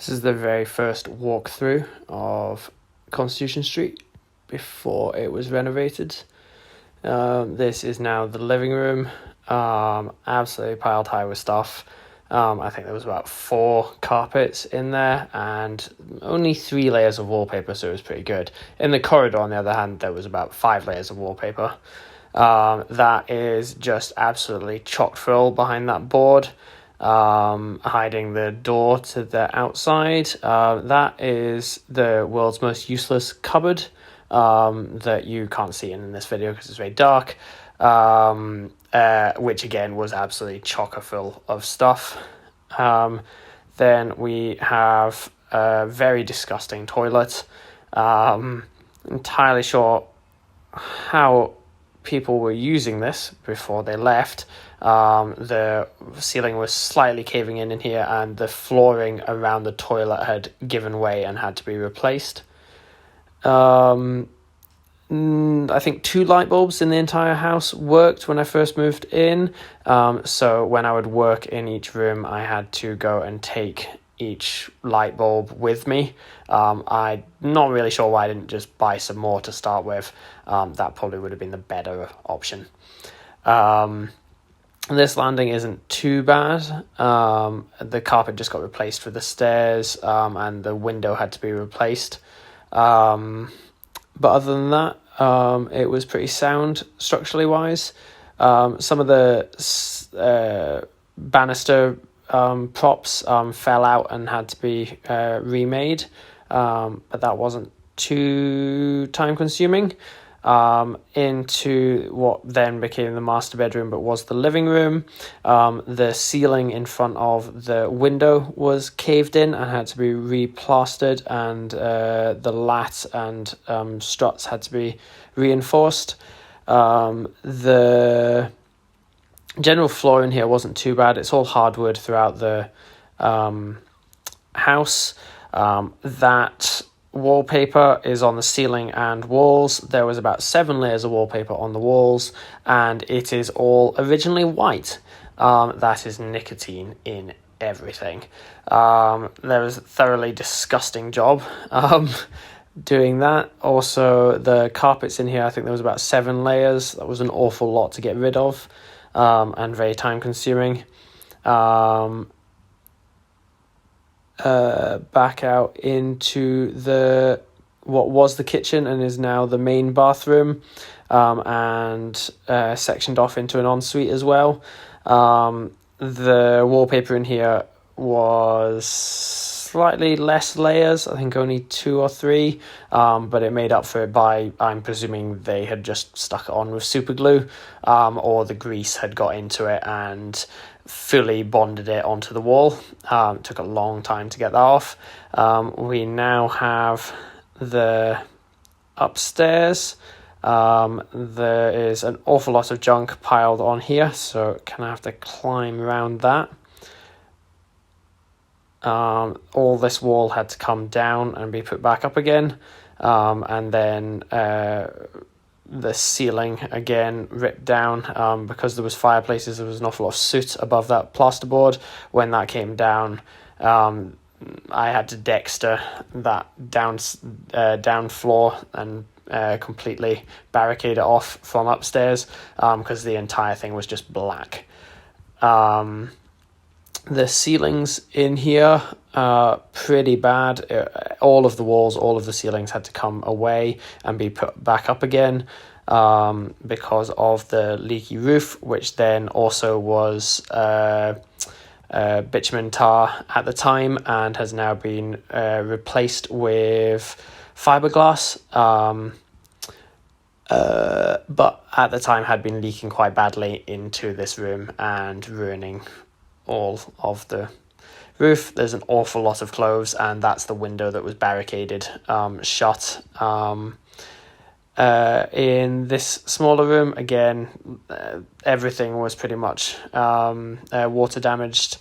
This is the very first walkthrough of Constitution Street before it was renovated. This is now the living room, absolutely piled high with stuff. I think there was about 4 carpets in there and only 3 layers of wallpaper, so it was pretty good. In the corridor, on the other hand, there was about 5 layers of wallpaper. That is just absolutely chock full behind that board, hiding the door to the outside. That is the world's most useless cupboard that you can't see in this video because it's very dark. Which again was absolutely chocker full of stuff. Then we have a very disgusting toilet. Entirely sure how people were using this before they left. The ceiling was slightly caving in here, and the flooring around the toilet had given way and had to be replaced. I think 2 light bulbs in the entire house worked when I first moved in. So when I would work in each room, I had to go and take each light bulb with me. I'm not really sure why I didn't just buy some more to start with. That probably would have been the better option. This landing isn't too bad. The carpet just got replaced for the stairs, and the window had to be replaced. But other than that, it was pretty sound structurally wise. Some of the banister props fell out and had to be remade, but that wasn't too time consuming. Into what then became the master bedroom but was the living room. The ceiling in front of the window was caved in and had to be replastered, and the lat and struts had to be reinforced. The general floor in here wasn't too bad. It's all hardwood throughout the house. That wallpaper is on the ceiling and walls. There was about 7 layers of wallpaper on the walls, and it is all originally white. That is nicotine in everything. There was a thoroughly disgusting job doing that. Also, the carpets in here, I think there was about 7 layers. That was an awful lot to get rid of, and very time consuming. Back out into what was the kitchen and is now the main bathroom, and sectioned off into an ensuite as well. The wallpaper in here was slightly less layers, I think only 2 or 3, but it made up for it by, I'm presuming they had just stuck it on with super glue, or the grease had got into it and fully bonded it onto the wall. It took a long time to get that off. We now have the upstairs. There is an awful lot of junk piled on here, so kind of have to climb around that. All this wall had to come down and be put back up again, and then the ceiling again ripped down because there was fireplaces. There was an awful lot of soot above that plasterboard. When that came down, I had to Dexter that down floor and completely barricade it off from upstairs, because the entire thing was just black. The ceilings in here are pretty bad. All of the walls, all of the ceilings had to come away and be put back up again, because of the leaky roof, which then also was bitumen tar at the time and has now been replaced with fiberglass. But at the time had been leaking quite badly into this room and ruining all of the roof. There's an awful lot of clothes, and that's the window that was barricaded shut. In this smaller room, again, everything was pretty much water damaged.